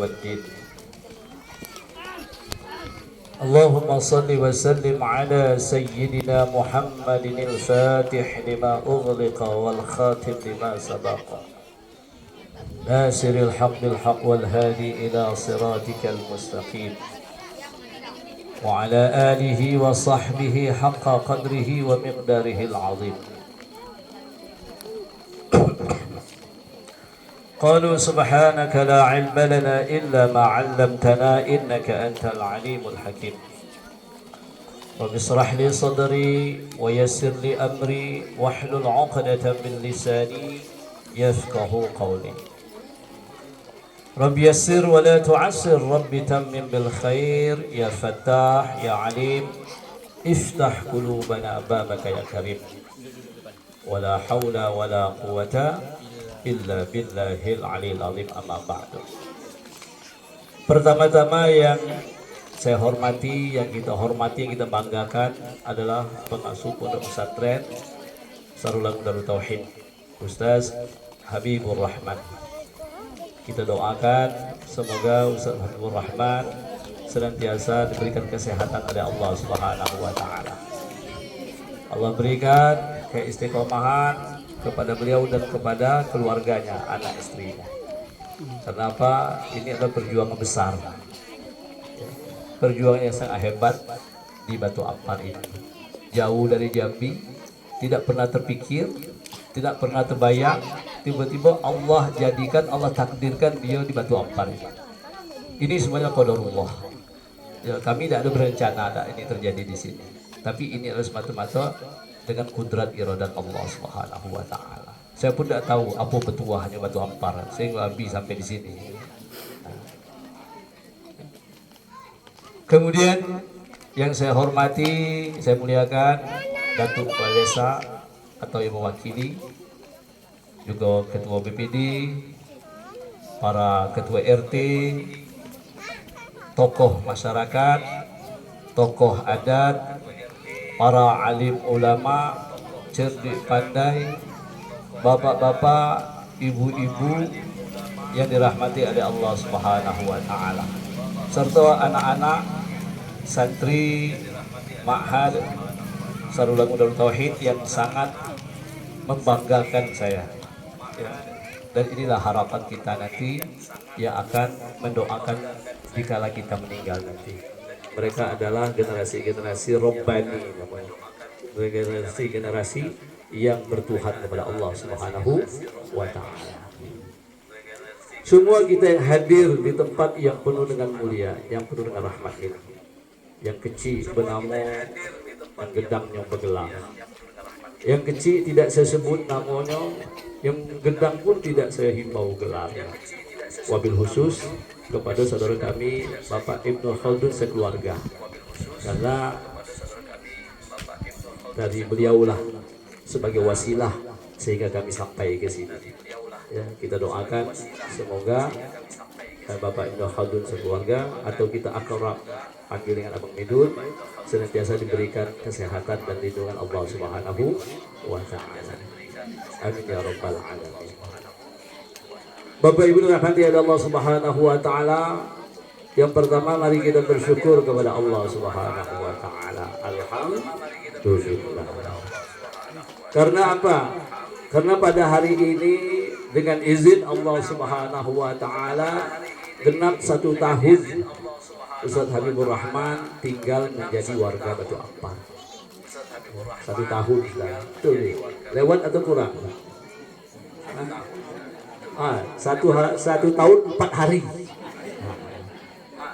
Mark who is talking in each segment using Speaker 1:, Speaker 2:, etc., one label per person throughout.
Speaker 1: والدين. اللهم صل وسلم على سيدنا محمد الفاتح لما أغلق والخاتم لما سبق ناصر الحق بالحق والهادي إلى صراطك المستقيم وعلى آله وصحبه حق قدره ومقداره العظيم. قالوا سبحانك لا علم لنا إلا ما علمتنا إنك أنت العليم الحكيم. رب اشرح لي صدري ويسر لي أمري واحلل عقدة من لساني يفقه قولي. رب يسر ولا تعسر، رب تمم بالخير يا فتاح يا عليم. افتح قلوبنا بابك يا كريم. ولا حول ولا قوة illa billahil aliyil azim, amma ba'du. Pertama-tama yang saya hormati, yang kita hormati, yang kita banggakan adalah pengasuh pondok pesantren Sarulagun Darut Tauhid, Ustaz Habibur Rahman. Kita doakan semoga Ustaz Habibur Rahman senantiasa diberikan kesehatan oleh Allah Subhanahu wa taala. Allah berikan keistiqomahan kepada beliau dan kepada keluarganya, anak istrinya. Kenapa? Ini adalah perjuangan besar, perjuangan yang sangat hebat di Batu Ampar ini. Jauh dari Jambi, tidak pernah terpikir, tidak pernah terbayang, tiba-tiba Allah jadikan, Allah takdirkan beliau di Batu Ampar ini. Ini semuanya qadarullah. Ya, kami tidak ada berencana ada ini terjadi di sini, tapi ini adalah semata-mata dengan kudrat iradat Allah Subhanahu wa taala. Saya pun tidak tahu apa petuahnya Batu Ampar sehingga habis sampai di sini. Kemudian yang saya hormati, saya muliakan Datuk Kepala Desa atau yang mewakili, juga Ketua BPD, para Ketua RT, tokoh masyarakat, tokoh adat, para alim ulama, cerdik pandai, bapak-bapak, ibu-ibu yang dirahmati oleh Allah Subhanahu wa taala, serta anak-anak santri Ma'had Sarulagun Darut Tauhid yang sangat membanggakan saya. Ya. Dan inilah harapan kita nanti yang akan mendoakan dikala kita meninggal nanti. Mereka adalah generasi-generasi Rabbani namanya. Generasi yang bertuhan kepada Allah Subhanahu wa taala. Semua kita yang hadir di tempat yang penuh dengan mulia, yang penuh dengan rahmat ini. Yang kecil bernama, yang gedangnya bergelar. Yang kecil tidak saya sebut namanya, yang gedang pun tidak saya himbau gelarnya. Wabil khusus kepada saudara kami Bapak Ibnu Khaldun sekeluarga, karena dari beliaulah sebagai wasilah sehingga kami sampai ke sini. Ya, kita doakan semoga Bapak Ibnu Khaldun sekeluarga, atau kita akrab panggil dengan Abang Midun, senantiasa diberikan kesehatan dan lindungan Allah Subhanahu wa taala. Amin ya rabbal alamin. Bapak Ibu dirahmati Allah Subhanahu wa taala, yang pertama mari kita bersyukur kepada Allah Subhanahu wa taala. Alhamdulillah. Karena apa? Karena pada hari ini dengan izin Allah Subhanahu wa taala genap 1 tahun Ustaz Habibur Rahman tinggal menjadi warga Batu Ampar. 1 tahun sudah. Betul, lewat atau kurang? Satu tahun 4 hari.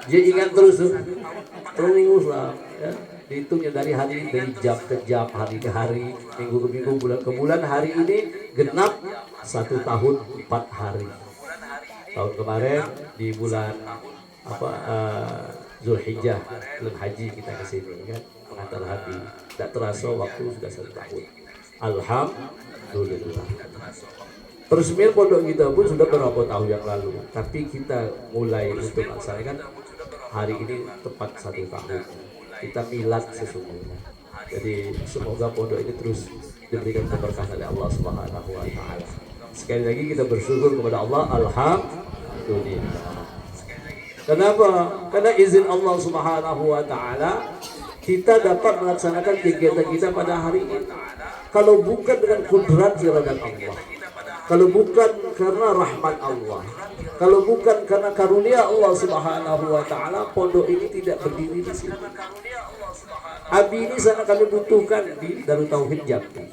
Speaker 1: Dia ingat terus lah, ya. Dihitungnya dari jam ke jam, hari ke hari, minggu ke minggu, bulan ke bulan. Hari ini genap 1 tahun 4 hari. Tahun kemarin di bulan Zulhijjah, bulan haji kita ke sini kan, mengantar hati. Tidak terasa waktu sudah 1 tahun. Alhamdulillah. Peresmian pondok kita pun sudah beberapa tahun yang lalu, tapi kita mulai untuk melaksanakan hari ini tepat 1 tahun. Kita milad sesungguhnya. Jadi semoga pondok ini terus diberikan keberkahan oleh Allah Subhanahu wa taala. Sekali lagi kita bersyukur kepada Allah, alhamdulillah. Kenapa? Karena izin Allah Subhanahu wa taala kita dapat melaksanakan kegiatan kita pada hari ini. Kalau bukan dengan kudrat iradat Allah, kalau bukan karena rahmat Allah, kalau bukan karena karunia Allah Subhanahu wa taala, pondok ini tidak berdiri di sini. Abi ini sangat kami butuhkan di Darut Tauhid Jambi.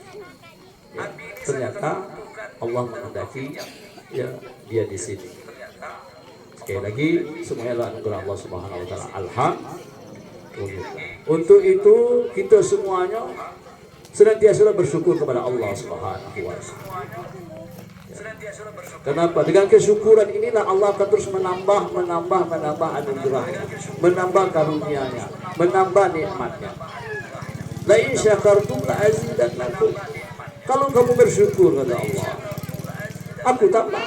Speaker 1: Ya, ternyata Allah menghendaki ya dia di sini. Sekali lagi semuanya adalah anugerah Allah Subhanahu wa taala. Alhamdulillah. Untuk itu kita semuanya senantiasa bersyukur kepada Allah Subhanahu wa taala. Kenapa? Dengan kesyukuran inilah Allah akan terus menambah anugerah, menambah karunia-Nya, menambah nikmat-Nya. La in syakartum la azidannakum. Kalau kamu bersyukur kepada Allah, aku tambah.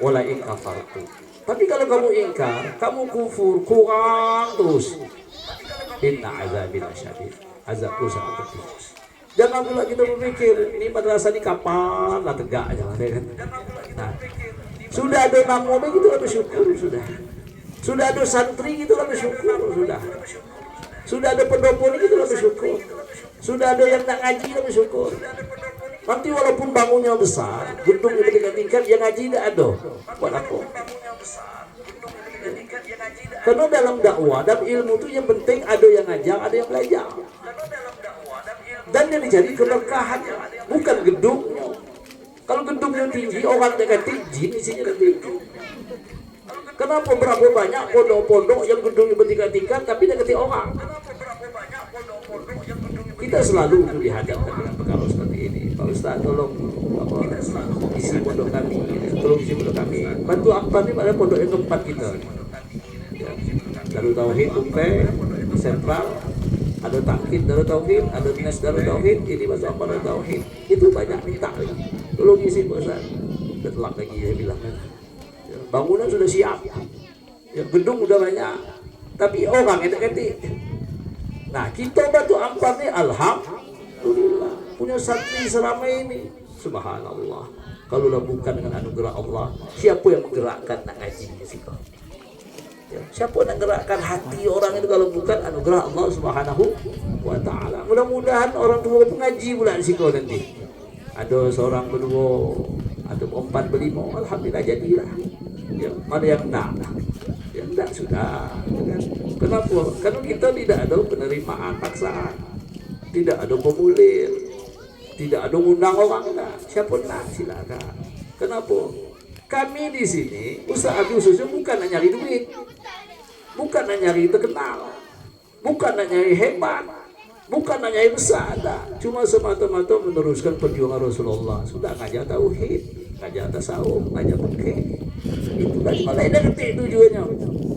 Speaker 1: Wala in kafartum. Tapi kalau kamu ingkar, kamu kufur, kurang terus. Inna azabi lasyadid. Azabku sangat pedih. Jangan pula kita berpikir ini madrasah ini kapan lah tegaknya kan. Nah, sudah ada makmum gitu lah bersyukur sudah. Sudah ada santri gitu lah bersyukur sudah. Sudah ada pendopo gitu lah bersyukur. Sudah ada yang tak ngaji lah bersyukur. Nanti walaupun bangunnya besar, gedung bertingkat-tingkat, yang ngaji tidak ada. Buat apa? Karena dalam dakwah, dalam ilmu itu yang penting ada yang ngajar, ada yang belajar. Dan yang dicari keberkahan, bukan gedungnya. Kalau gedungnya tinggi, orang negatif, jin isinya lebih tinggi. Kenapa berapa banyak pondok-pondok yang gedungnya bertingkat-tingkat tapi negatif orang? Kita selalu dihadapkan dengan perkara seperti ini. Pak Ustaz, tolong isi pondok kami, tolong isi pondok kami. Bantu apa nih pada pondok yang keempat kita? Ya. Darut Tauhid Umpe, Sentral, ada Takin Darut Tauhid, ada Dinas Darut Tauhid, ini bantu apa Darut Tauhid. Itu banyak minta lagi. Tolong isi Pak Ustaz. Udah telak lagi saya bilang kan. Ya, bangunan sudah siap. Ya, gedung udah banyak. Tapi orang etek-etek. Nah, kita Batu Ampar ini alhamdulillah punya santri seramai ini. Subhanallah. Kalau bukan dengan anugerah Allah, siapa yang menggerakkan nak ngaji di situ? Ya, siapa yang menggerakkan hati orang itu kalau bukan anugerah Allah Subhanahu wa taala. Mudah-mudahan orang tua pengaji pula di situ nanti. Ada seorang berdua, ada empat berlima, alhamdulillah jadilah. Ya, mana yang nak? Ya enggak sudah. Kenapa? Karena kita tidak ada penerimaan paksaan, tidak ada pemulir, tidak ada undang orang nak. Siapa nak silakan. Kenapa? Kami di sini usaha khususnya bukan nak nyari duit, bukan nak nyari terkenal, bukan nak nyari hebat, bukan nak nyari besar. Cuma semata-mata meneruskan perjuangan Rasulullah. Sudah ngajar tauhid, ngajar tasawuf, ngajar fikih. Itu dari mana ketik tujuannya.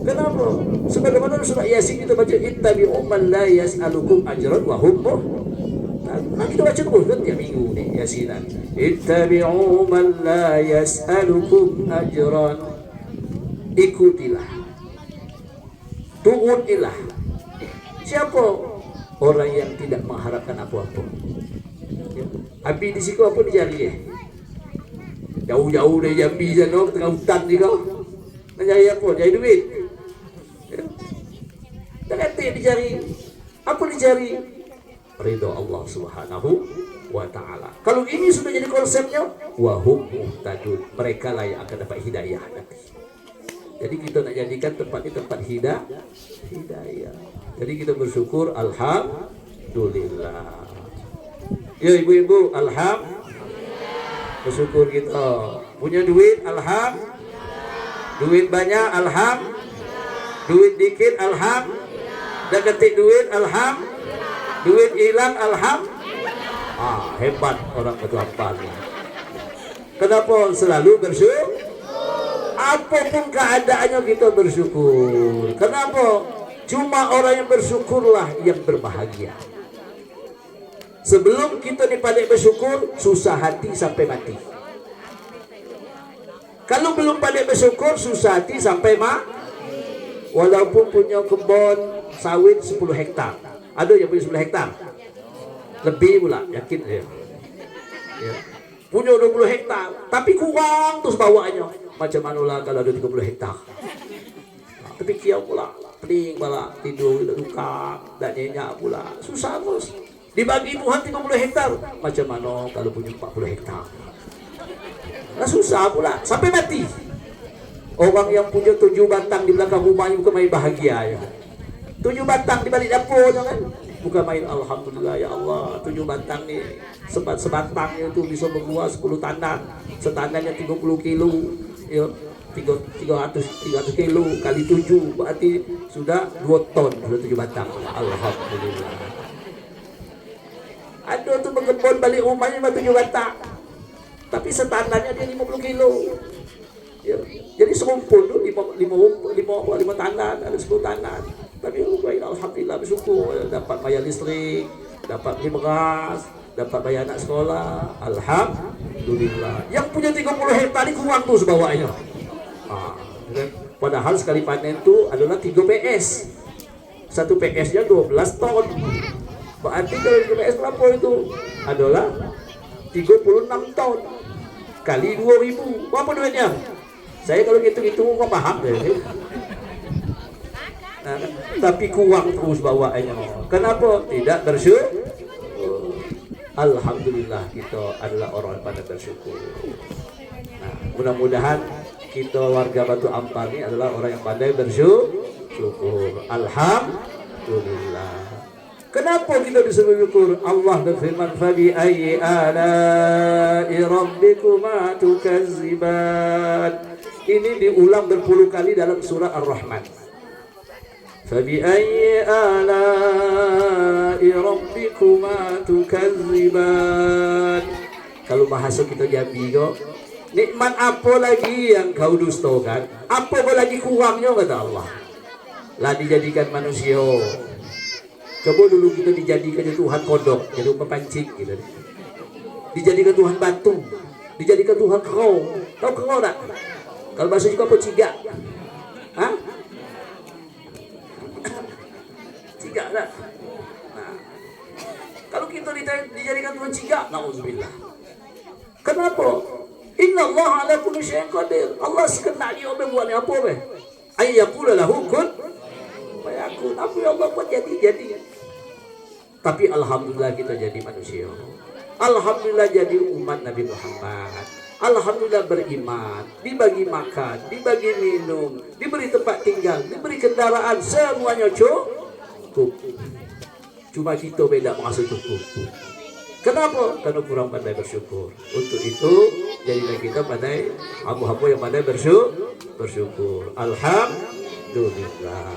Speaker 1: Kenapa? Sebagaimana surah Yasin kita baca ittabi'u man la yas'alukum ajran wa hum muhtadun. Nah, kita baca terus kan tiap minggu nih Yasinan. Ittabi'u man la yas'alukum ajran. Ikutilah. Tu'unilah. Siapa? Orang yang tidak mengharapkan apa-apa. Ya. Abi di situ apa dicari ya? Jauh-jauh dari Jambi sana, tengah hutan juga. Nak cari apa? Cari duit. Ya. Tak kata dicari. Apa dicari? Ridha Allah Subhanahu wa taala. Kalau ini sudah jadi konsepnya, wahum muhtadun. Mereka lah yang akan dapat hidayah nanti. Jadi kita nak jadikan tempat ini tempat hidayah. Jadi kita bersyukur, alhamdulillah. Ya ibu-ibu, alhamdulillah. Bersyukur kita punya duit, alhamdulillah. Duit banyak, alhamdulillah. Duit dikit, alhamdulillah. Dah ketik duit, alhamdulillah. Duit hilang, alhamdulillah. Hebat orang betul apa ni. Kenapa selalu bersyukur? Apapun keadaannya kita bersyukur. Kenapa? Cuma orang yang bersyukurlah yang berbahagia. Sebelum kita pandai bersyukur, susah hati sampai mati. Kalau belum pandai bersyukur, susah hati sampai mati. Walaupun punya kebun sawit 10 hektar. Ada yang punya 10 hektar? Lebih pula, yakin dia. Ya. Punya 20 hektar, tapi kurang terus bawanya. Macam manulah kalau ada 30 hektar. Tapi kia pula, pening pula, tidur, luka, dan nyenyak pula. Susah bos. Dibagi Tuhan 30 hektar. Macam mana kalau punya 40 hektar? Nah susah pula, sampai mati. Orang yang punya 7 batang di belakang rumahnya bukan main bahagia ya. 7 batang di balik dapur kan? Bukan main alhamdulillah ya Allah. 7 batang ni sebatangnya itu bisa berbuah 10 tandan. Setandannya 30 kilo. Ya, 300 kilo kali 7 berarti sudah 2 ton, sudah 7 batang. Alhamdulillah. Ada tu berkebun balik rumahnya 7 batang. Tapi setandannya dia 50 kilo. Ya, jadi serumpun tu 5 tandan, ada 10 tandan. Tapi alhamdulillah bersyukur dapat bayar listrik, dapat beli beras, dapat bayar anak sekolah. Alhamdulillah. Yang punya 30 hektar ni kurang tu sebawanya. Padahal sekali panen tu adalah 3 PS. Satu PS-nya 12 ton. Berarti kalau 3 PS berapa itu? Adalah 36 ton. Kali 2.000. Berapa duitnya? Saya kalau gitu-gitu kok paham deh. Nah, tapi kurang terus bawaannya. Kenapa? Tidak bersyukur. Alhamdulillah kita adalah orang yang pandai bersyukur. Nah, mudah-mudahan kita warga Batu Ampar ini adalah orang yang pandai bersyukur. Alhamdulillah. Kenapa kita disuruh bersyukur? Allah berfirman, "Fabi ayyi ala'i rabbikuma tukazziban." Ini diulang berpuluh kali dalam surah Ar-Rahman. Fabi ayyi ala'i rabbikuma tukazziban. Kalau bahasa kita Jambi kok, nikmat apa lagi yang kau dustakan? Apa lagi kurangnya kata Allah? Lah dijadikan manusia. Coba dulu kita dijadikan Tuhan kodok, jadi pepancing gitu. Dijadikan Tuhan batu, dijadikan Tuhan kerau. Tahu kerau tak? Kalau bahasa juga apa ciga? Hah? Ciga tak? Nah, kalau kita dijadikan Tuhan ciga, na'udzubillah. Kenapa? Inna Allah ala kulli syai'in qadir. Allah sekenal dia buat apa be? Ayyaqula lahu kun fayakun. Apa yang Allah buat jadi. Tapi alhamdulillah kita jadi manusia. Alhamdulillah jadi umat Nabi Muhammad. Alhamdulillah beriman, dibagi makan, dibagi minum, diberi tempat tinggal, diberi kendaraan, semuanya cukup. Cuma kita beda merasa cukup. Kenapa? Karena kurang pandai bersyukur. Untuk itu jadilah kita pandai hamba-hamba yang pandai bersyukur. Alhamdulillah.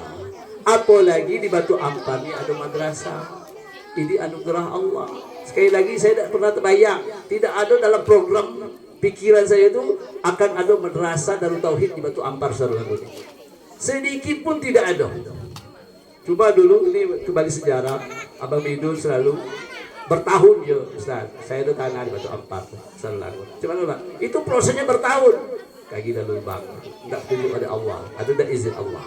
Speaker 1: Apalagi di Batu Ampar ini ada madrasah. Ini anugerah Allah. Sekali lagi saya tidak pernah terbayang, tidak ada dalam program pikiran saya itu akan ada madrasah Darut Tauhid di Batu Ampar saudara. Sedikit pun tidak ada. Coba dulu ini kembali sejarah, Abang Midul selalu bertahun ya Ustaz. Saya itu tanah di Batu Ampar selalu. Coba dulu Pak. Itu prosesnya bertahun. Kaki dan lubang. Tidak tunjuk ada Allah, ada izin Allah.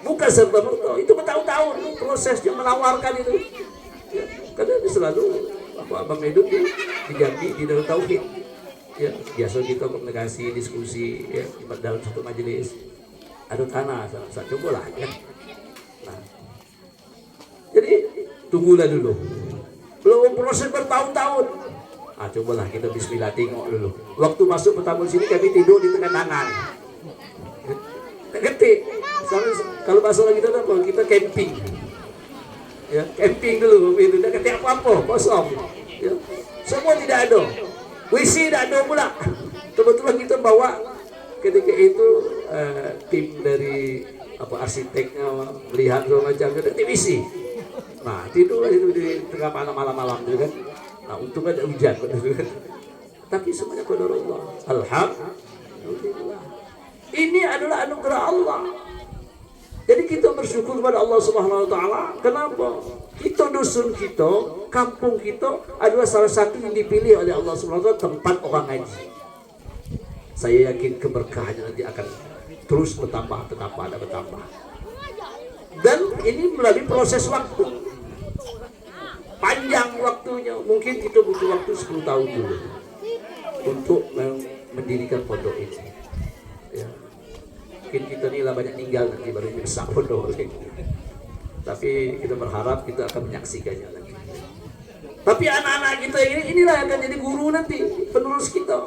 Speaker 1: Bukan serta-merta, itu bertahun-tahun prosesnya menawarkan itu. Ya, karena itu selalu Abang Midul di Jambi di Darut Tauhid. Ya, biasa kita komunikasi, diskusi ya, dalam satu majelis. Ada tanah, saya cobalah ya. Nah, jadi tunggulah dulu. Belum proses bertahun-tahun. Ah, cobalah kita bismillah tengok dulu. Waktu masuk pertama sini kami tidur di tengah tangan. Ketik. Kalau bahasa lagi kita camping. Ya, camping dulu itu. Tidak ketik apa-apa, kosong. Ya. Semua tidak ada. WC tidak ada pula. Kebetulan kita bawa ketika itu tim dari arsiteknya melihat segala macam ada WC. Nah tidurlah itu di tengah malam-malam gitu kan. Nah untung ada hujan gitu kan. Tapi semuanya qadar Allah. Alhamdulillah. Ini adalah anugerah Allah. Jadi kita bersyukur kepada Allah Subhanahu wa taala. Kenapa? Kita dusun kita, kampung kita adalah salah satu yang dipilih oleh Allah Subhanahu wa taala tempat orang ngaji. Saya yakin keberkahannya nanti akan terus bertambah. Dan ini melalui proses waktu. Panjang waktunya. Mungkin kita butuh waktu 10 tahun dulu untuk mendirikan pondok ini. Ya. mungkin kita ni lah banyak tinggal nanti baru ini besar pondok. Tapi kita berharap kita akan menyaksikannya nanti. Tapi anak-anak kita inilah yang akan jadi guru nanti, penerus kita.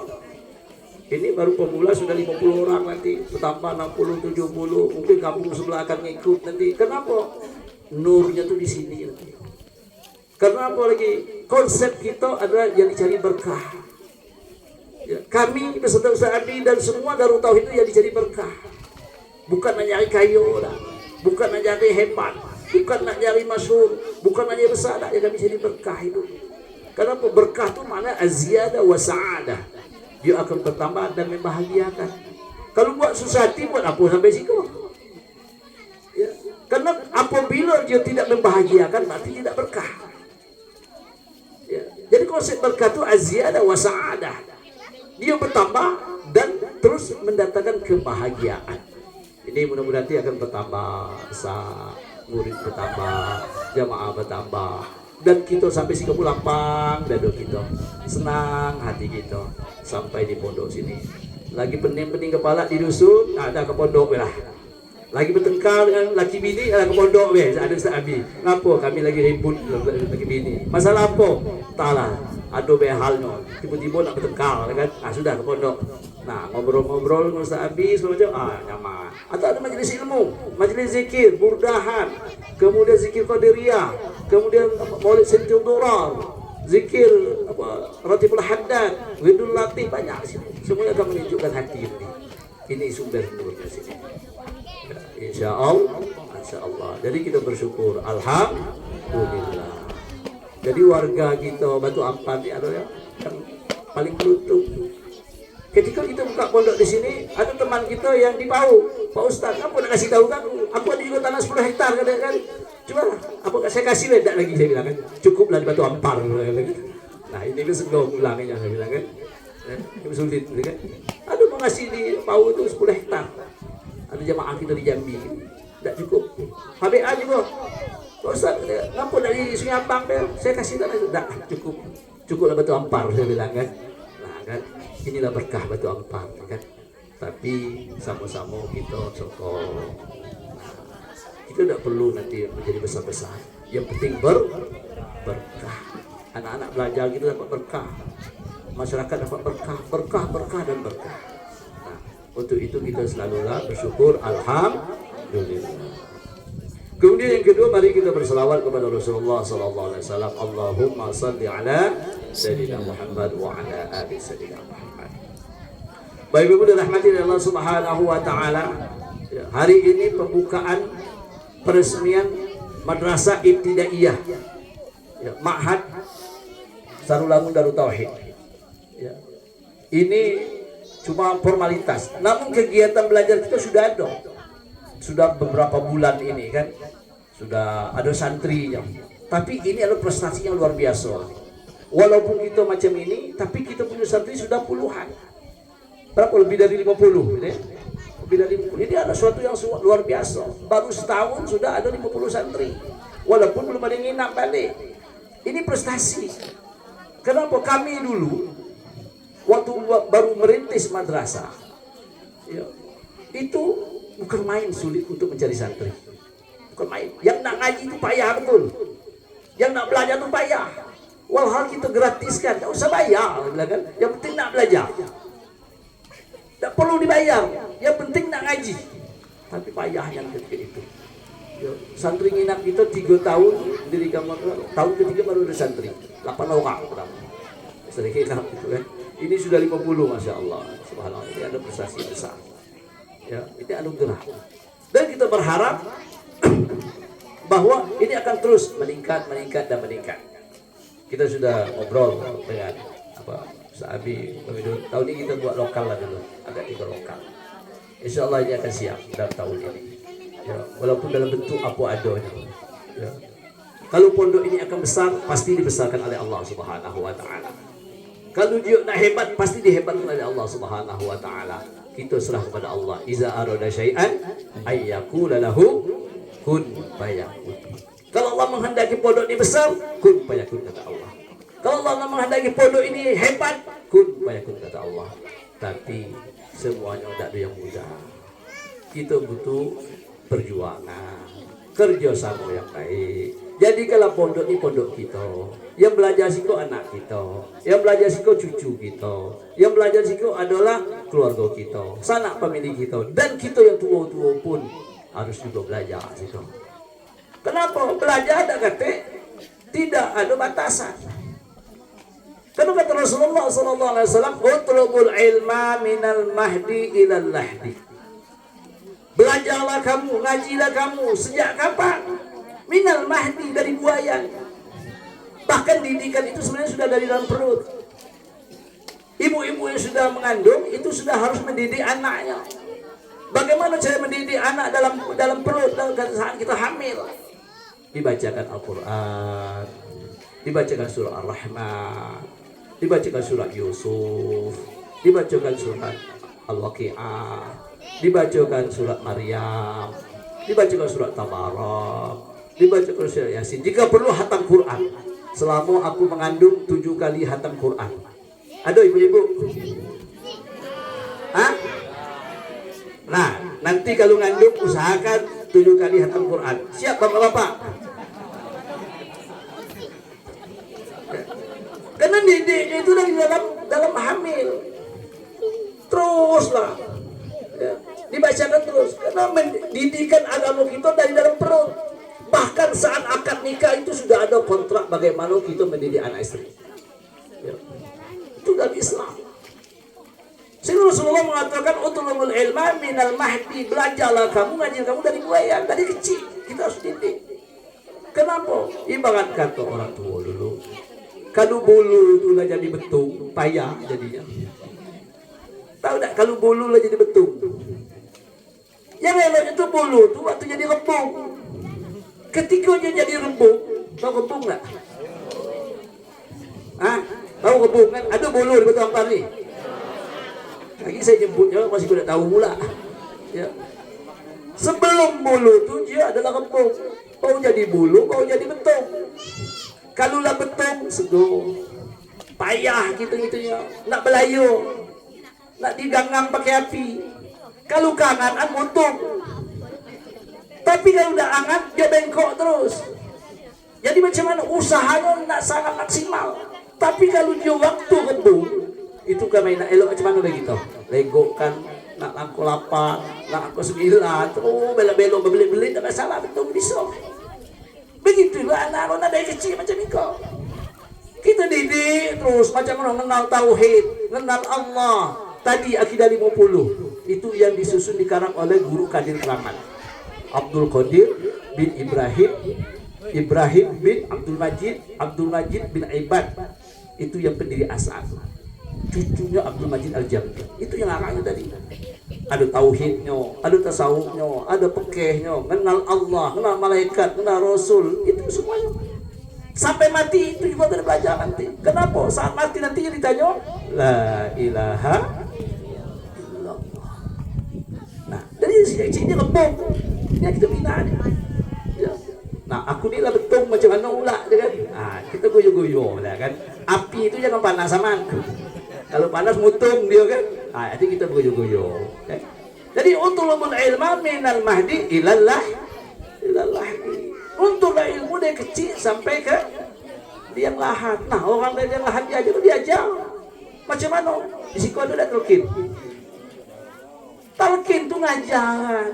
Speaker 1: Ini baru pemula sudah 50 orang nanti, bertambah 60, 70, mungkin kampung sebelah akan ngikut nanti. Kenapa? Nurnya tuh di sini nanti. Karena apa lagi? Konsep kita adalah yang dicari berkah. Ya, kami beserta Ustaz Abi dan semua Darut Tauhid itu yang dicari berkah. Bukan nak nyari kayu, bukan nak nyari hebat, bukan nak nyari masyhur, bukan nak nyari besar, yang kami cari berkah itu. Karena berkah itu makna aziyadah wa sa'adah. Dia akan bertambah dan membahagiakan. Kalau buat susah hati, buat apa sampai situ? Ya. Karena apabila dia tidak membahagiakan, berarti tidak berkah. Ya. Jadi konsep berkah itu aziyadah wa sa'adah. Dia bertambah dan terus mendatangkan kebahagiaan. Ini mudah-mudahan dia akan bertambah, murid bertambah, jamaah bertambah, dan kita sampai sini lapang dada kita, senang hati kita sampai di pondok sini. Lagi pening-pening kepala di dusun, ada ke pondok lah. Lagi bertengkar dengan laki bini, ada ke pondok ada Ustaz Abi. Ngapa kami lagi ribut laki bini? Masalah apa? Taklah. Ada behalnya, tiba-tiba nak bertengkar kan? Sudah ke pondok. Nah, ngobrol-ngobrol dengan Ustaz Abi segala macam, nyaman. Atau ada majlis ilmu, majlis zikir, burdahan, kemudian zikir qadiriyah, kemudian maulid sintul durar, zikir ratibul haddad, wirdul latif, banyak sini. Semuanya akan menunjukkan hati ini. Ini sumber nurnya sini. Ya, insya Allah. Jadi kita bersyukur, alhamdulillah. Jadi warga kita Batu Ampar ini adalah yang paling beruntung. Ketika kita buka pondok di sini, ada teman kita yang di Pau, Pak Ustaz, apa nak kasih tahu kan? Aku ada juga tanah 10 hektar kan? Coba, apa saya kasih ledak lagi, saya bilang kan? Cukuplah di Batu Ampar. Nah ini kan sebelum ulangnya saya bilang kan? Ini sulit kan? Ada mau ngasih di Pau itu 10 hektar. Ada jamaah kita di Jambi, tidak cukup. HBA juga. Pak Ustaz, kenapa dari Sungai Abang deh? Saya kasih tanah itu, tidak cukup. Cukuplah Batu Ampar, saya bilang kan? Nah kan? Inilah berkah Batu Ampar kan. Tapi sama-sama kita sokong. Kita tidak perlu nanti menjadi besar-besar. Yang penting berkah. Anak-anak belajar kita dapat berkah. Masyarakat dapat berkah dan berkah. Nah, untuk itu kita selalulah bersyukur, alhamdulillah. Kemudian yang kedua, mari kita berselawat kepada Rasulullah sallallahu alaihi wasallam. Allahumma salli ala sayyidina Muhammad wa ala ali sayyidina Muhammad. Baik Ibu dirahmati Allah Subhanahu wa taala. Hari ini pembukaan peresmian Madrasah Ibtidaiyah. Ya, Ma'had Sarulamun Darut Tauhid. Ya. Ini cuma formalitas. Namun kegiatan belajar kita sudah ada. Sudah beberapa bulan ini kan, sudah ada santrinya. Tapi ini adalah prestasi yang luar biasa. Walaupun kita macam ini, tapi kita punya santri sudah puluhan. Berapa? Lebih dari 50 ya? Lebih dari 50. Ini adalah suatu yang luar biasa. Baru setahun sudah ada 50 santri. Walaupun belum ada yang nginap balik. Ini prestasi. Kenapa? Kami dulu waktu baru merintis madrasah, ya, itu bukan main sulit untuk mencari santri. Bukan main. Yang nak ngaji itu payah betul. Yang nak belajar itu payah. Walhal kita gratiskan, tak usah bayar. Kan? Yang penting nak belajar. Tak perlu dibayar. Yang penting nak ngaji. Tapi payahnya ketika itu. Ya, santri nginap kita 3 tahun dari kamar. Tahun ketiga baru ada santri. 8 orang. Sering nginap itu kan. Ini sudah 50, masya Allah. Subhanallah. Ini ada prestasi besar. Ya, ini anugerah. Dan kita berharap bahwa ini akan terus meningkat. Kita sudah ngobrol dengan Ustaz Abi, tahun ini kita buat lokal lah dulu, agak tiga lokal. Insya Allah ini akan siap dalam tahun ini. Ya, walaupun dalam bentuk apa adanya. Ya. Kalau pondok ini akan besar, pasti dibesarkan oleh Allah Subhanahu wa taala. Kalau dia nak hebat, pasti dihebatkan oleh Allah Subhanahu wa taala. Kita serah kepada Allah. Iza arada syai'an ayyakula lahu kun fayakun. Kalau Allah menghendaki pondok ini besar, kun fayakun kata Allah. Kalau Allah menghendaki pondok ini hebat, kun fayakun kata Allah. Tapi semuanya tidak ada yang mudah. kita butuh perjuangan, kerjasama yang baik. Jadi kalau pondok ini pondok kita, yang belajar siko anak kita, yang belajar siko cucu kita, yang belajar siko adalah keluarga kita, sanak pemilik kita, dan kita yang tua-tua pun harus juga belajar siko. Kenapa? Belajar ada kata tidak ada batasan. Karena kata Rasulullah SAW, utlubul ilma minal mahdi ilal lahdi. Belajarlah kamu, ngajilah kamu sejak kapan? Minal mahdi, dari buayan. Bahkan didikan itu sebenarnya sudah dari dalam perut. Ibu-ibu yang sudah mengandung itu sudah harus mendidik anaknya. Bagaimana cara mendidik anak dalam perut dalam saat kita hamil? Dibacakan Al-Quran, dibacakan surah Ar-Rahman, dibacakan surat Yusuf, dibacakan surat Al-Waqi'ah, dibacakan surat Maryam, dibacakan surat Tabarak, dibacakan surat Yasin. Jika perlu hatam Quran. Selama aku mengandung 7 kali hatam Quran. Aduh ibu-ibu. Hah? Nah, nanti kalau ngandung usahakan 7 kali hatam Quran. Siap bapak-bapak? Karena didiknya itu dari dalam hamil. Teruslah. Ya, dibacakan terus. Karena mendidikan agama kita dari dalam perut. Bahkan saat akad nikah itu sudah ada kontrak bagaimana kita mendidik anak istri. Ya. Itu dari Islam. Sehingga Rasulullah mengatakan utlubul ilma minal mahdi, belajarlah kamu, ngaji kamu dari buayan, dari kecil kita harus didik. Kenapa? Ibarat kata orang tua dulu, kalau bulu itu lah jadi betung, payah jadinya. Tahu tak kalau bulu lah jadi betung? Yang elok itu bulu itu waktu jadi rembung. Ketika dia jadi rembung, tahu rembung nggak? Ah, tahu rembung kan? Ada bulu di betul ampar ni. Lagi saya jemputnya masih tidak tahu pula. Ya. Sebelum bulu tu dia adalah rembung. Baru jadi bulu, baru jadi betung. Kalau lah betung, seduh. Payah gitu-gitunya. Nak belayu. Nak digangang pakai api. Kalau kangen, mutung. Tapi kalau udah hangat, dia bengkok terus. Jadi macam mana usahanya nak sangat maksimal. Tapi kalau dia waktu rembung, itu kan main nak elok macam mana lagi tau? Legokkan, nak angko 8, nak angko 9, terus belok-belok, berbelit-belit, tak masalah, betul bisa. Begitulah anak-anak dari kecil macam ni kau. Kita didik terus macam mana mengenal tauhid, mengenal Allah. Tadi akidah 50, itu yang disusun dikarang oleh guru Qadir Keramat. Abdul Qadir bin Ibrahim bin Abdul Majid bin Ibad, itu yang pendiri asal. Cucunya Abdul Majid Al-Jambi, itu yang arahnya tadi. Ada tauhidnya, ada tasawufnya, ada fikihnya, kenal Allah, kenal malaikat, kenal Rasul, itu semuanya. Sampai mati itu juga ada belajar nanti. Kenapa? Saat mati nanti ditanya, la ilaha illallah. Nah, dari sini lembong. Ini kita bina dia. Ya. Nah, aku ni lah betul macam mana ulak dia kan. Kita goyo-goyo lah kan. Api itu jangan panas aman. Kalau panas mutung dia kan. Nanti kita goyo-goyo. Okay? Jadi utlubul ilma minal mahdi ilallah. Untuk ilmu dari kecil sampai ke liang lahat. Nah, orang dari liang lahat dia aja tu diajar. Macam mana? Di situ ada talqin. Talqin tu ngajaran.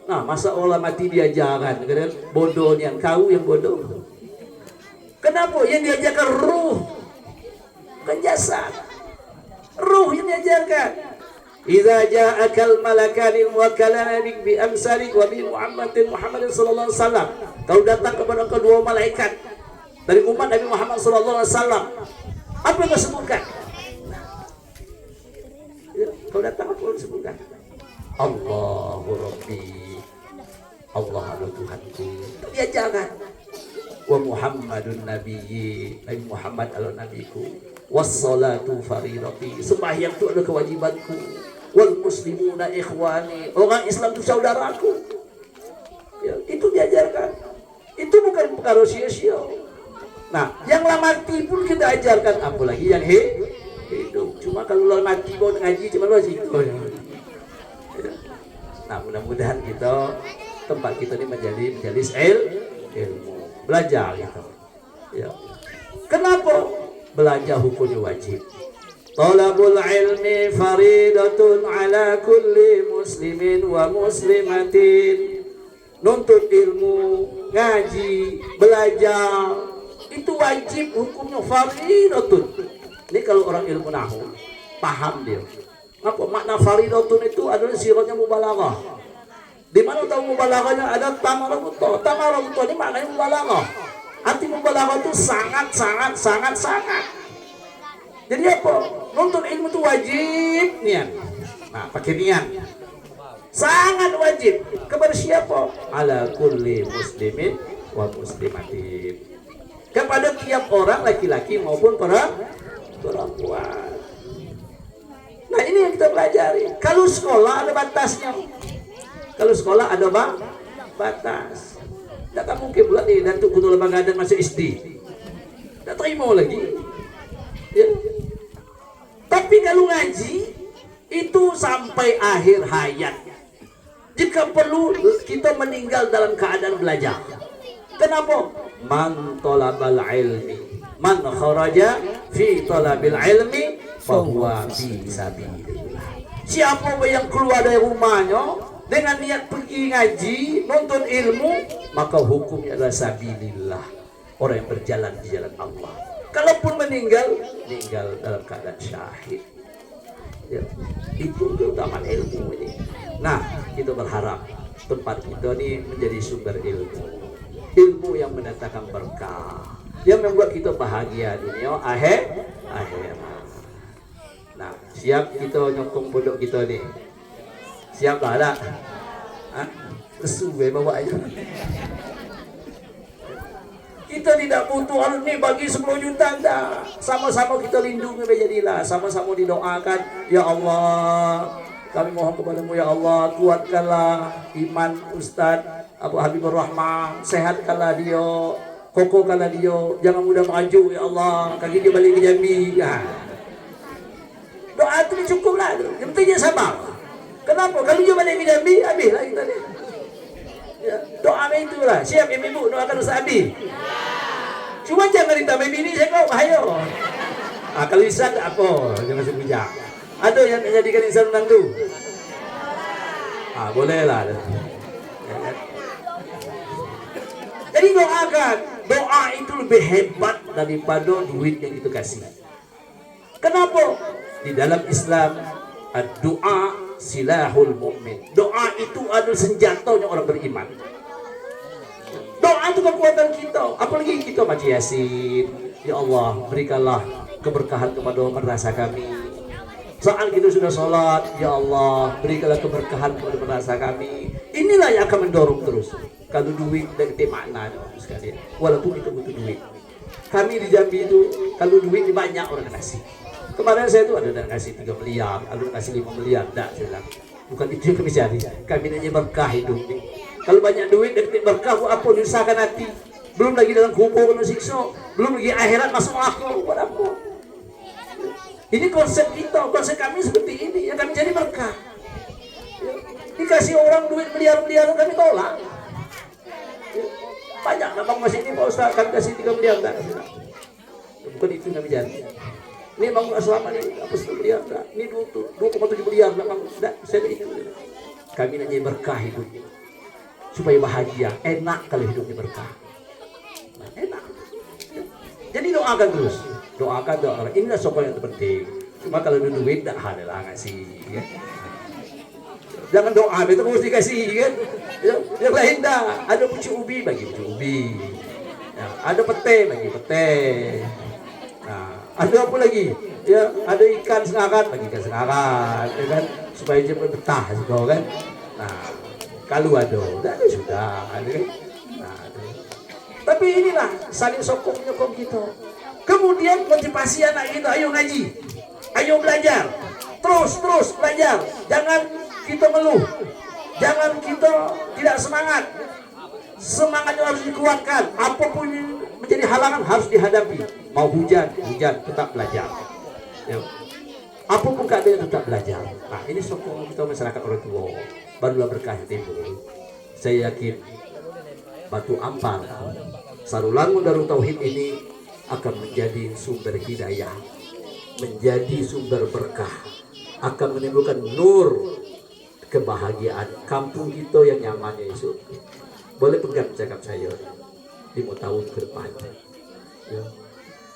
Speaker 1: Nah, masa orang mati diajaran, kan? Bodoh yang kau yang bodoh. Kenapa? Yang diajarkan ruh, bukan jasad. Ruh yang diajarkan. Idza ja'akal malakani muwakkalana bi amsalik wa bi Muhammadin sallallahu alaihi wasallam. Kau datang kepada kedua malaikat dari umat Nabi Muhammad sallallahu alaihi wasallam. Apa yang kau sebutkan? Kau datang apa yang sebutkan? Allahu Rabbi. Allah adalah Tuhanku. Diajarkan. Wa Muhammadun Nabiyyi. Nabi Muhammad adalah nabiku. Wassalatu faridati. Sembahyang itu adalah kewajibanku. Wal muslimuna ikhwani. Orang Islam itu saudaraku. Ya, itu diajarkan. Itu bukan perkara sia-sia. Nah, yang lah mati pun kita ajarkan, apalagi yang hidup. Cuma kalau lah mati bawa ngaji cuma lu sih. Nah, mudah-mudahan kita tempat kita ini menjadi majelis ilmu, belajar gitu. Ya. Kenapa belajar hukumnya wajib? Talabul ilmi faridatun ala kulli muslimin wa muslimatin. Nuntut ilmu, ngaji, belajar itu wajib, hukumnya faridatun. Ini kalau orang ilmu nahwu paham dia. Apa makna faridatun itu adalah sifatnya mubalaghah. Di mana tahu mubalaghahnya? Ada tamarabut. Tamarabut ini maknanya mubalaghah. Arti mubalaghah itu sangat. Jadi apa? Nuntut ilmu itu wajib niat. Nah, pakai niat. Sangat wajib. Kepada siapa? Ala kulli muslimin wa muslimatin. Kepada tiap orang, laki-laki maupun perempuan. Nah, ini yang kita pelajari. Kalau sekolah ada batasnya. Kalau sekolah ada batas. Tidak mungkin pula nih Datuk Kutu Lembaga masuk SD. Tidak terima lagi. Ya. Tapi kalau ngaji itu sampai akhir hayat. Jika perlu kita meninggal dalam keadaan belajar. Kenapa? Man talabal ilmi, man kharaja fi talabil ilmi fahuwa fi sabilillah. Siapa yang keluar dari rumahnya dengan niat pergi ngaji, nuntut ilmu, maka hukumnya adalah sabilillah. Orang yang berjalan di jalan Allah. Kalaupun meninggal dalam keadaan syahid. Ya, itu keutamaan ilmu ini. Nah, kita berharap tempat kita ini menjadi sumber ilmu. Ilmu yang mendatangkan berkah, yang membuat kita bahagia dunia akhirat. Nah, siap kita nyokong pondok kita ni. Siap lah tak? Lesu bawa aja. Kita tidak butuh alun ni bagi 10 juta dah. Sama-sama kita lindungi jadilah. Sama-sama didoakan. Ya Allah, kami mohon kepadamu ya Allah, kuatkanlah iman Ustaz Abu Habibur Rahman, sehatkanlah dia, kokohkanlah dia, jangan mudah maju ya Allah, kaki dia balik ke Jambi. Ya. Doa itu cukuplah. Yang penting dia sabar. Kenapa? Kalau dia balik ke Jambi, habislah kita ni. Ya, doa itulah. Siap ibu doakan Ustaz Abi. Cuma jangan ditambah bini saya kau bahaya. Kalau insan tak apa, jangan sebujak. Ada yang menjadikan insan menantu. Bolehlah. Ya, kan? Jadi doakan. Doa itu lebih hebat daripada duit yang kita kasih. Kenapa? Di dalam Islam, doa silahul mu'min. Doa itu adalah senjatanya orang beriman. Doa itu kekuatan kita. Apalagi kita baca Yasin. Ya Allah, berikanlah keberkahan kepada madrasah kami. Saat kita sudah sholat, ya Allah, berikanlah keberkahan kepada madrasah kami. Inilah yang akan mendorong terus. Kalau duit dan ketik makna sekalian. Walaupun itu butuh duit. Kami di Jambi itu, kalau duit banyak orang kasih. Kemarin saya itu ada yang kasih 3 miliar, ada yang kasih 5 miliar. Tak, saya bilang. Bukan itu yang kami cari. Kami hanya berkah hidup ini. Kalau banyak duit dan berkah, apa diusahakan hati. Belum lagi dalam kubur kena siksa. Belum lagi akhirat masuk akal. Buat apa? Ini konsep kita. Konsep kami seperti ini. Yang kami jadi berkah. Ya. Dikasih orang duit miliar-miliar, kami tolak. Ya. Banyak lah bang masih ini Pak Ustaz. Kami kasih 3 miliar. Tak. Bukan itu yang kami jadi. Ini bangun asrama ni apa 1 miliar tak? Ini 2,7 miliar tak bangun. Tak, saya ingin. Kami nak jadi berkah hidup. Supaya bahagia, enak kalau hidupnya berkah. Nah, enak. Jadi doakan terus. Doakan. Inilah sokongan yang terpenting. Cuma kalau ada duit tak ada lah ngasih. Ya. Jangan doa itu mesti dikasih kan. Yang lain dah. Ada pucuk ubi bagi pucuk ubi. Ya, ada pete bagi pete. Nah, ada apa lagi? Ya, ada ikan sengaran bagi ikan sengaran, ya kan? Supaya cepat betah juga kan. Nah, kalau ada sudah, ada kan? Nah, ada. Tapi inilah saling sokong menyokong kita. Kemudian motivasi anak kita, ayo ngaji, ayo belajar, terus belajar. Jangan kita mengeluh, jangan kita tidak semangat. Semangatnya harus dikuatkan. Apapun menjadi halangan harus dihadapi. Mau hujan tetap belajar. Ya. Apapun keadaan tetap belajar. Nah, ini sokong kita masyarakat orang tua. barulah berkah timbul. Saya yakin Batu Ampar, Sarulangun Darut Tauhid ini akan menjadi sumber hidayah, menjadi sumber berkah, akan menimbulkan nur kebahagiaan kampung kita yang nyamannya itu. Boleh pegang cakap saya 5 tahun ke depan ya.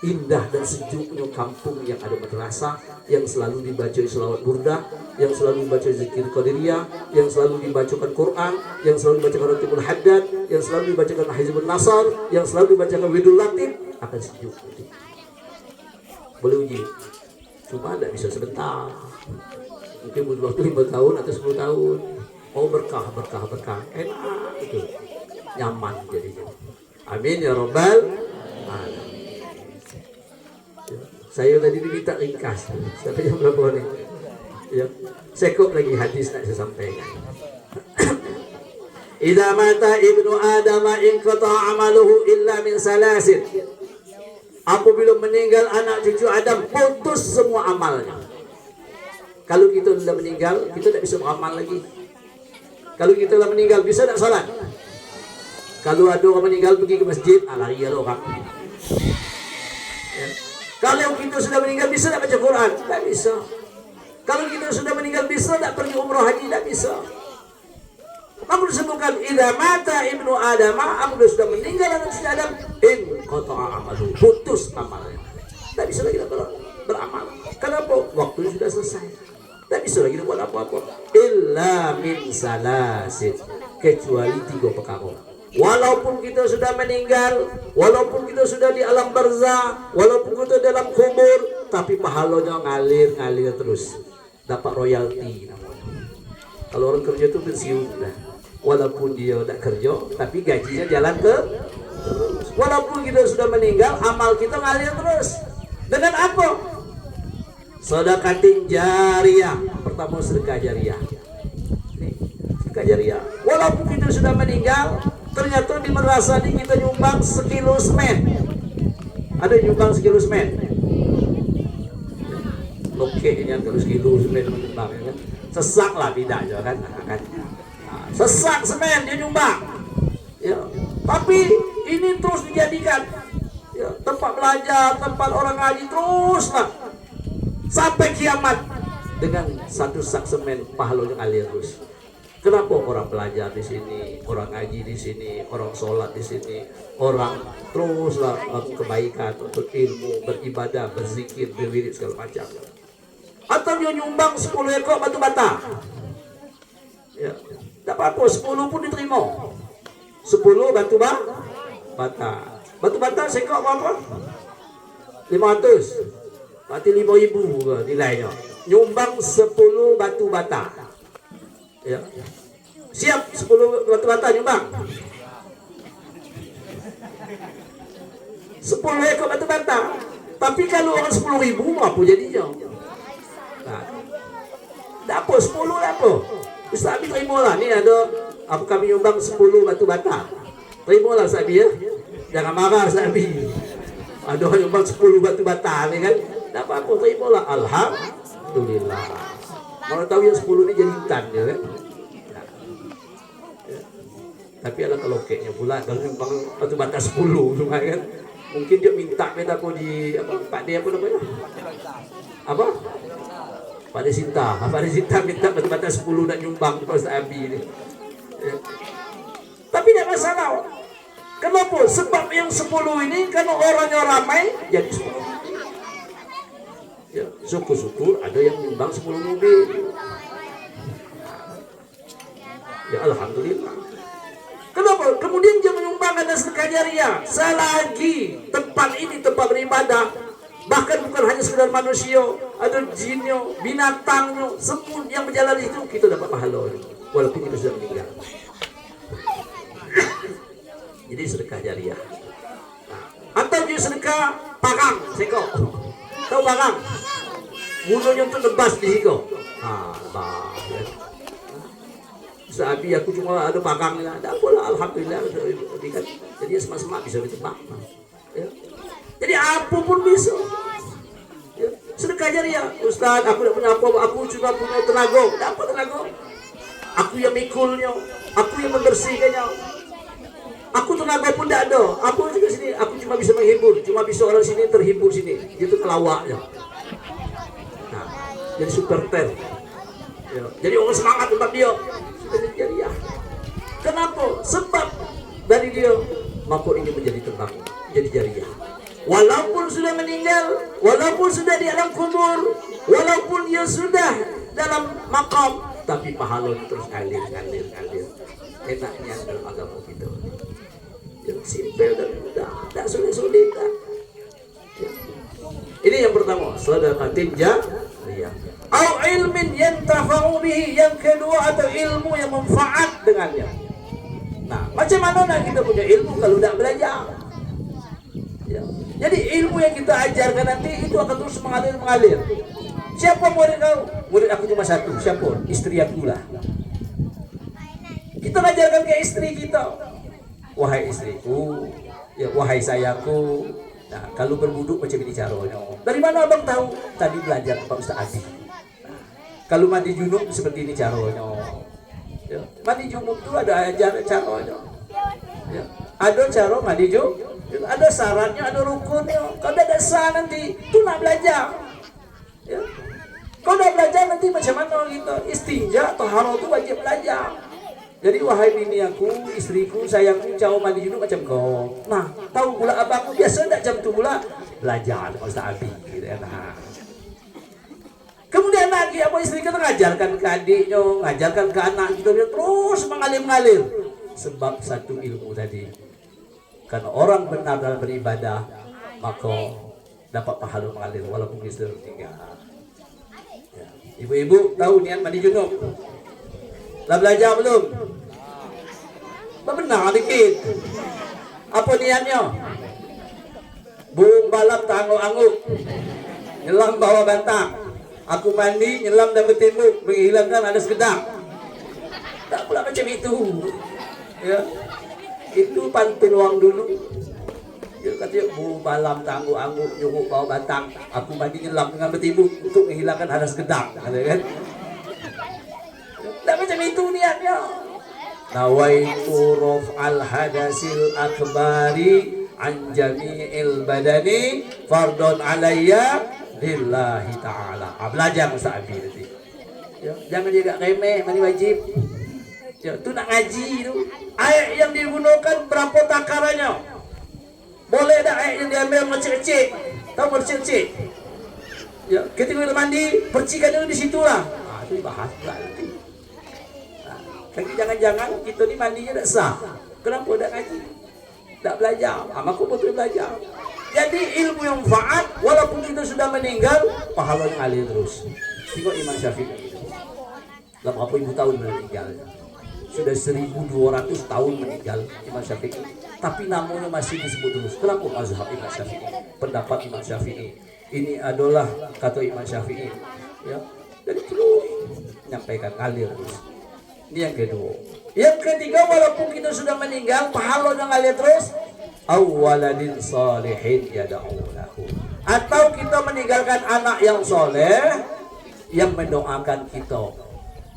Speaker 1: Indah dan sejuknya kampung yang ada madrasah, yang selalu dibaca selawat burdah, yang selalu dibaca zikir qadiriyah, yang selalu dibacakan Quran, yang selalu dibacakan Ratibul Haddad, yang selalu dibacakan Hizbun Nasar, yang selalu dibacakan Widul Latif, akan sejuk. Boleh uji, cuma tidak bisa sebentar, mungkin butuh waktu 5 tahun atau 10 tahun. Oh berkah, enak itu, nyaman jadinya. Amin ya Rabbal Alamin. Saya tadi diminta ringkas sampai jam berapa nih ya, sekop lagi hadis nak saya sampaikan. Idza mata ibnu adama in qata'a amaluhu illa min salasin. Apabila meninggal anak cucu Adam, putus semua amalnya. Kalau kita sudah meninggal, kita tidak bisa beramal lagi. Kalau kita sudah meninggal, bisa tidak salat? Kalau ada orang meninggal pergi ke masjid, lari orang. Ya. Kalau kita sudah meninggal bisa tak baca Quran? Tak bisa. Kalau kita sudah meninggal bisa tak pergi umrah haji? Tak bisa. Maka disebutkan idza mata ibnu Adam, apabila sudah meninggal anak cucu Adam, in qata'a amaluhu, putus amalnya. Tak bisa lagi beramal. Kenapa? Waktu sudah selesai. Tak bisa lagi buat apa-apa. Illa min salasin, kecuali 3 perkara. Walaupun kita sudah meninggal, walaupun kita sudah di alam barzah, walaupun kita dalam kubur, tapi pahalanya ngalir terus, dapat royalti namanya. Kalau orang kerja itu pensiun dah, walaupun dia tidak kerja, tapi gajinya jalan terus. Walaupun kita sudah meninggal, amal kita ngalir terus. Dengan apa? Sedekatin jariyah. Pertama sedekah jariyah. Sedekah jariyah. Walaupun kita sudah meninggal, ternyata di madrasah ini kita nyumbang sekilo semen. Ada nyumbang sekilo semen. Oke, ini terus kilo semen nyumbang ya kan. Sesak lah tidak aja kan. Sesak semen dia nyumbang. Ya, tapi ini terus dijadikan ya, tempat belajar, tempat orang ngaji teruslah sampai kiamat dengan 1 sak semen pahalanya ngalir terus. Kenapa orang belajar di sini, orang ngaji di sini, orang sholat di sini, orang teruslah kebaikan untuk ilmu, beribadah, berzikir, berwirid segala macam. Atau dia nyumbang 10 ekor batu bata. Ya, tak apa-apa, 10 pun diterima. 10 batu bata. Batu bata sekor berapa? 500. Berarti 5.000 nilainya. Nyumbang 10 batu bata. Ya. Siap 10 batu bata nyumbang. 10 ekor batu bata. Tapi kalau orang 10.000 apa jadinya? Nah, dapat 10 apa? Ustaz Abi terima lah. Ni ada apa kami nyumbang 10 batu bata. Terima lah Ustaz Abi ya. Jangan marah Ustaz Abi. Ada orang nyumbang 10 batu bata ni kan. Tak apa-apa terima lah. Alhamdulillah. Kalau tahu yang 10 ni jadi hutan dia kan. Tapi ada kelokeknya pula kalau nyumbang batu bata 10 cuma kan. Mungkin dia minta aku di apa Pak dia apa namanya? Apa? Pak Desinta. Pak Desinta minta batu bata 10 nak nyumbang kepada Ustaz Abi ni. Ya. Tapi tidak masalah. Kenapa? Sebab yang 10 ini kalau orangnya ramai jadi 10. Ya, syukur-syukur ada yang nyumbang 10 mobil. Ya alhamdulillah. Kenapa? Kemudian dia menyumbang ada sedekah jariyah. Selagi tempat ini tempat beribadah, bahkan bukan hanya sekedar manusia, ada jinnya, binatangnya, semua yang berjalan itu kita dapat pahala walaupun kita sudah meninggal. Jadi sedekah jariyah. Atau dia sedekah parang, seko. Tahu parang? Mulanya untuk lebas di situ. Lebas. Sabi aku cuma ada parangnya, tak apalah, alhamdulillah. Jadi semak-semak bisa ditebak. Ya. Jadi apa pun bisa. Ya. Sedekah jariyah. Ustaz, aku tak punya apa, aku cuma punya tenaga. Tak apa tenaga. Aku yang mikulnya, aku yang membersihkannya. Aku tenaga pun tidak ada. Aku juga sini, aku cuma bisa menghibur, cuma bisa orang sini terhibur sini. Itu kelawaknya. Nah, jadi super ten. Ya, jadi orang semangat tempat dia. Sudah jadi ya. Kenapa? Sebab dari dia maka ini menjadi tenang, jadi jariah. Walaupun sudah meninggal, walaupun sudah di alam kubur, walaupun dia sudah dalam makam, tapi pahala terus ngalir. Enaknya dalam agama kita. Yang simpel dan mudah, tidak sulit-sulit. Ya. Ini yang pertama, sedekatin jariyah. Au ilmin yantafa'u bihi, yang kedua atau ilmu yang manfaat dengannya. Nah, macam mana nak kita punya ilmu kalau tidak belajar? Ya. Jadi ilmu yang kita ajarkan nanti itu akan terus mengalir. Siapa murid kau? Murid aku cuma satu. Siapa? Istri aku lah. Kita ajarkan ke istri kita. Wahai istriku, ya wahai sayangku. Nah, kalau berwuduk macam ini caranya. Dari mana abang tahu? Tadi belajar Pak Ustaz Adi. Kalau mandi junub seperti ini caranya. Ya. Mandi junub itu ada ajaran caranya. Ya. Ada cara mandi junub, ada syaratnya, ada rukunnya. Kalau ada sah nanti, itu nak belajar. Ya. Kalau udah belajar nanti macam mana gitu. Istinja atau haro itu wajib belajar. Jadi wahai bini aku, istriku, sayangku, jauh mandi junub macam kau. Nah, tahu pula abangku biasa tak jam tu pula belajar dengan Ustaz Abi gitu ya. Nah. Kemudian lagi apa istri kita ngajarkan ke adiknya, ngajarkan ke anak kita, dia terus mengalir. Sebab satu ilmu tadi. Karena orang benar dalam beribadah, maka dapat pahala mengalir walaupun dia sudah meninggal. Ya. Ibu-ibu tahu niat mandi junub? Dah belajar belum? Benar dikit. Apa niatnya? Burung balap tangguk-angguk, nyelam bawa batang. Aku mandi, nyelam dan bertimbuk, menghilangkan ada sekedar. Tak pula macam itu. Ya. Itu pantun orang dulu. Dia kata burung balap tangguk-angguk, nyuruk bawa batang. Aku mandi, nyelam dengan bertimbuk untuk menghilangkan ada sekedar. Kata kan? Tak macam itu niatnya. Nawaitu raf'al hadasil akbari an jami'il badani fardun alayya lillahi ta'ala. Belajar Ustaz Abi nanti. Ya, jangan jaga remeh, mandi wajib. Ya, tu nak ngaji tu. Air yang digunakan berapa takarannya? Boleh tak air yang diambil kecil-kecil? Tahu kecil-kecil? Ya, ketika mandi, percikan dulu di situlah. Itu bahas pula nanti. Tapi jangan-jangan kita ni mandinya tak sah. Kenapa tak ngaji? Tak belajar. Maka betul belajar. Jadi ilmu yang manfaat, walaupun kita sudah meninggal, pahala ngalir terus. Tengok Imam Syafi'i. Dalam berapa ribu tahun meninggal. Sudah 1200 tahun meninggal Imam Syafi'i. Tapi namanya masih disebut terus. Kenapa mazhab Imam Syafi'i? Pendapat Imam Syafi'i. Ini adalah kata Imam Syafi'i. Ya. Jadi terus menyampaikan ngalir terus. Ini yang kedua. Yang ketiga, walaupun kita sudah meninggal, pahala yang ngalir terus. Awaladin salihin yad'u lahu. Atau kita meninggalkan anak yang soleh yang mendoakan kita.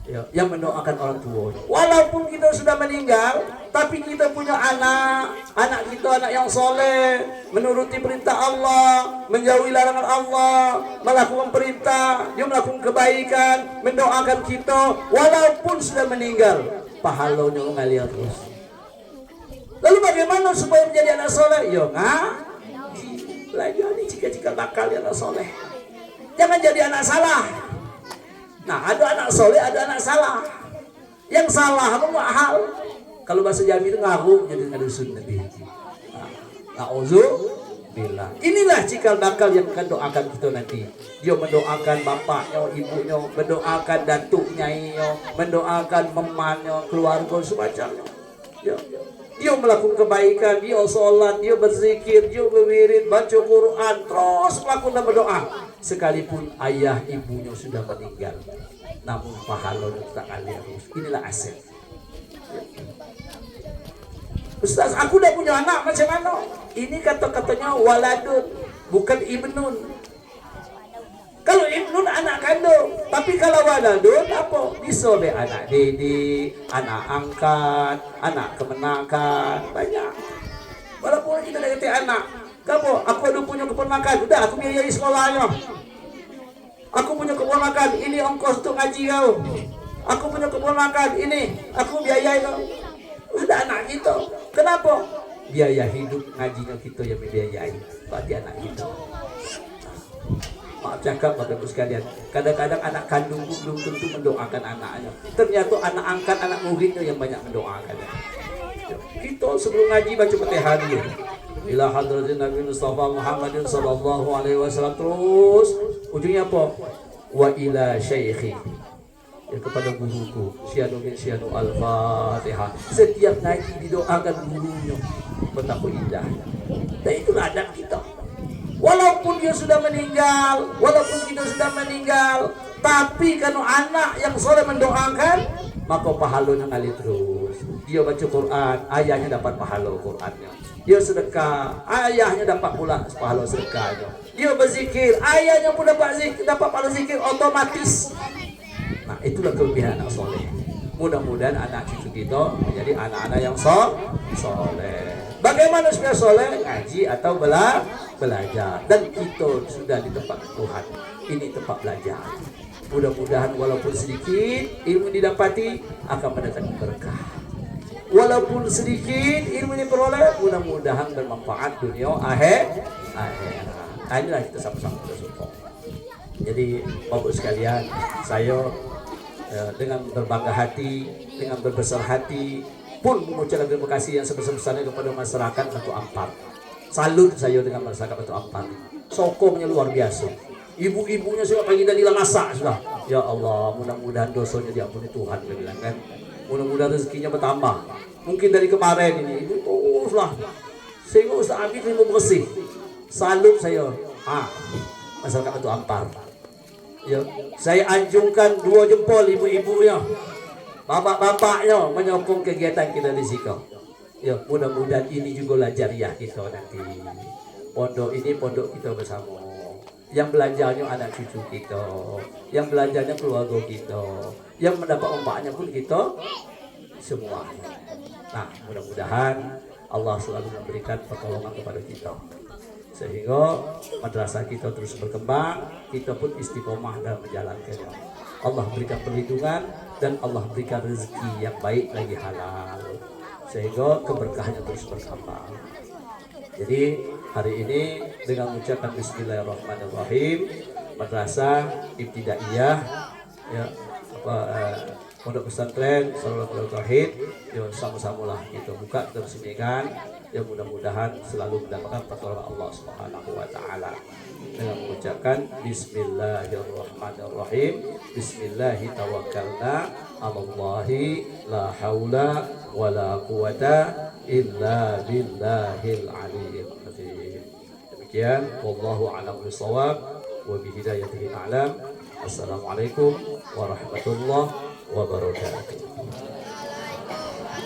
Speaker 1: Ya, yang mendoakan orang tua. Walaupun kita sudah meninggal, tapi kita punya anak kita anak yang soleh, menuruti perintah Allah, menjauhi larangan Allah, melakukan perintah, dia melakukan kebaikan, mendoakan kita, walaupun sudah meninggal, pahalanya mengalir terus. Lalu bagaimana supaya menjadi anak soleh? Yo ngaji, belajar nih jika bakal anak soleh. Jangan jadi anak salah. Nah, ada anak soleh, ada anak salah. Yang salah itu mahal. Kalau bahasa Jawa itu ngaruh jadi ngadusun nanti. Na'udzubillah. Inilah cikal bakal yang akan doakan kita nanti. Dia mendoakan bapaknya, ibunya, mendoakan datuknya, mendoakan memannya, keluarga semacamnya. Dia melakukan kebaikan, dia sholat, dia berzikir, dia berwirid, baca Quran, terus melakukan berdoa. Sekalipun ayah ibunya sudah meninggal, namun pahalanya tak ngalir terus. Inilah aset. Ustaz, aku dah punya anak, macam mana? Ini kata-katanya waladun, bukan ibnun. Kalau ibnun nun anak kandung. Tapi kalau waladun apa? Bisa be anak didik, anak angkat, anak kemenakan, banyak. Walaupun kita dah kata anak, kamu, aku ada punya keponakan, udah aku biayai sekolahnya. Aku punya keponakan, ini ongkos untuk ngaji kau. Aku punya keponakan, ini aku biayai kau. Udah anak kita. Kenapa? Biaya hidup ngajinya kita yang biayai. Berarti anak kita. Maaf cakap Bapak Ibu sekalian, kadang-kadang anak kandung belum tentu mendoakan anaknya. Ternyata anak angkat, anak muridnya yang banyak mendoakannya. Kita sebelum ngaji baca Fatihah dulu. Ila hadratin Nabi Mustafa Muhammadin sallallahu alaihi wasallam, terus ujungnya apa? Wa ila syaikhi, ya, kepada guruku Syanu Al-Fatihah. Setiap ngaji didoakan gurunya, betapa indah. Dan itulah adab kita. Walaupun dia sudah meninggal, walaupun kita sudah meninggal, tapi kalau anak yang soleh mendoakan, maka pahalanya ngalir terus. Dia baca Quran, ayahnya dapat pahala Qurannya. Dia sedekah, ayahnya dapat pula pahala sedekahnya. Dia berzikir, ayahnya pun dapat pahala zikir otomatis. Nah, itulah kelebihan anak soleh. Mudah-mudahan anak cucu kita menjadi anak-anak yang soleh. Bagaimana supaya soleh? Ngaji atau belajar. Dan kita sudah di tempat Tuhan. Ini tempat belajar. Mudah-mudahan walaupun sedikit ilmu didapati akan mendatangkan berkah. Walaupun sedikit ilmu yang diperoleh, mudah-mudahan bermanfaat dunia akhirat. Inilah kita sama-sama bersyukur. Jadi Bapak sekalian, saya dengan berbangga hati, dengan berbesar hati pun mengucapkan terima kasih yang sebesar-besarnya kepada masyarakat Batu Ampar. Salut saya dengan masyarakat Batu Ampar. Sokongnya luar biasa. Ibu-ibunya sudah pagi dan hilang masak sudah. Ya Allah, mudah-mudahan dosanya diampuni Tuhan, dia bilang kan. Mudah-mudahan rezekinya bertambah. Mungkin dari kemarin ini ibu teruslah sehingga Ustaz Habib ini bersih. Salut saya. Masyarakat Batu Ampar. Ya, saya anjungkan 2 jempol ibu-ibunya, bapak-bapaknya menyokong kegiatan kita di sini. Ya, mudah-mudahan ini juga jariah kita nanti. Pondok ini pondok kita bersama. Yang belajarnya anak cucu kita, yang belajarnya keluarga kita, yang mendapat manfaatnya pun kita semua. Nah, mudah-mudahan Allah selalu memberikan pertolongan kepada kita, sehingga madrasah kita terus berkembang, kita pun istiqomah dalam menjalankannya. Allah berikan perlindungan dan Allah berikan rezeki yang baik lagi halal, sehingga keberkahannya terus berkembang. Jadi hari ini dengan mengucapkan Bismillahirrahmanirrahim, madrasah ibtidaiyah, ya, pondok pesantren Salawatullah Tauhid, ya sama-samalah kita buka, kita resmikan. Ya, mudah-mudahan selalu mendapatkan pertolongan Allah Subhanahu wa taala dengan mengucapkan Bismillahirrahmanirrahim. Bismillahi tawakkalna 'alallahi la haula wala quwata illa billahil aliyyil azim. Demikian, wallahu a'lam bishawab wa bihidayatihi a'lam. Assalamualaikum warahmatullahi wabarakatuh.